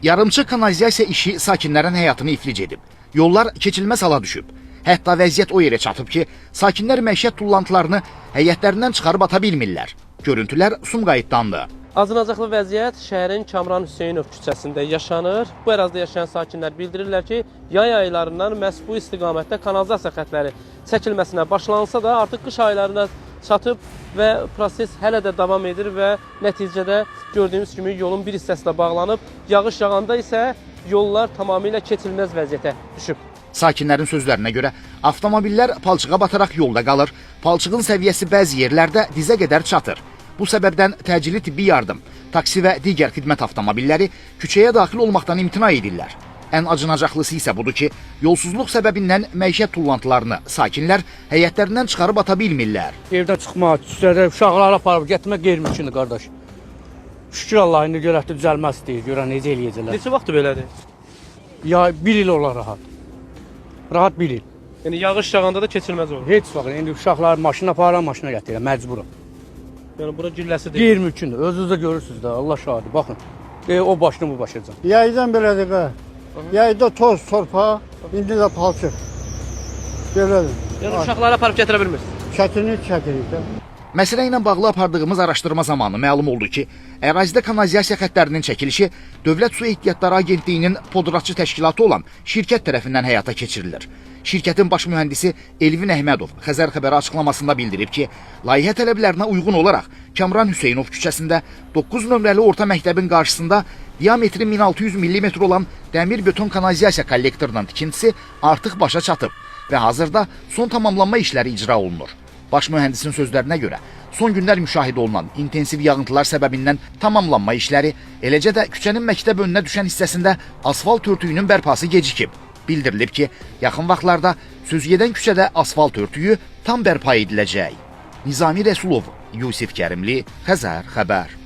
Yarımçı kanalizasiya işi sakinlərin həyatını iflic edib. Yollar keçilməz hala düşüb. Hətta vəziyyət o yerə çatıb ki, sakinlər məişət tullantılarını həyətlərindən çıxarıb ata bilmirlər. Görüntülər Sumqayıtdandır. Acınacaqlı vəziyyət şəhərin Kamran Hüseynov küçəsində yaşanır. Bu ərazidə yaşayan sakinlər bildirirlər ki, yay aylarından məhz bu istiqamətdə kanalizasiya xətləri çəkilməsinə başlanılsa da artıq qış aylarına çatıb və proses hələ də davam edir və nəticədə gördüyümüz kimi yolun bir hissəsi də bağlanıb. Yağış yağanda isə yollar tamamilə keçilməz vəziyyətə düşüb. Sakinlərin sözlərinə görə avtomobillər palçığa bataraq yolda qalır, palçığın səviyyəsi bəzi yerlərdə dizə qədər çatır. Bu səbəbdən təcili tibbi yardım, taksi və digər xidmət avtomobilləri küçəyə daxil olmaqdan imtina edirlər. Ən acınacaqlısı isə budur ki, yolsuzluq səbəbindən məişət tullantılarını sakinlər həyətlərindən çıxarıb ata bilmirlər. Evdən çıxmaq, küçədə uşaqları aparıb gətirmək qeyri-mümkündür qardaş. Şükür Allah, indi görək də düzəlməz deyir, görək necə eləyəcəklər. Neçə vaxtdır belədir? Ya 1 il olar rahat. Rahat 1 il. Yəni yağış yağanda da keçilməz olur. Heç vaxt, indi uşaqlar maşına aparır, maşına gətirir, məcburam. Yəni bura gülləsi deyil. Qeyri-mümkündür, özünüz də görürsünüz də, Allah şahidi, baxın. O başını bu başıcan. Yaydan belədir qə. Yayda toz, torpa, indi də palçıq. Belədir. Yəni uşaqları aparıb gətirə bilmirsiniz. Çətinlik. Məsələ ilə bağlı apardığımız araşdırma zamanı məlum oldu ki, ərazidə kanalizasiya xəttlərinin çəkilişi Dövlət Su Ehtiyatları Agentliyinin podratçı təşkilatı olan şirkət tərəfindən həyata keçirilir. Şirkətin baş mühəndisi Elvin Əhmədov Xəzər xəbəri açıqlamasında bildirib ki, layihə tələblərinə uyğun olaraq Kamran Hüseynov küçəsində 9 nömrəli orta məktəbin qarşısında diametri 1600 mm olan dəmir beton kanalizasiya kollektorunun tikintisi artıq başa çatıb və hazırda son tamamlanma işləri icra olunur. Baş mühəndisin sözlərinə görə, son günlər müşahidə olunan intensiv yağıntılar səbəbindən tamamlanma işləri, eləcə də küçənin məktəb önünə düşən hissəsində asfalt örtüyünün bərpası gecikib. Bildirilib ki, yaxın vaxtlarda sözgedən küçədə asfalt örtüyü tam bərpa ediləcək. Nizami Rəsulov, Yusif Kərimli, Xəzər xəbər.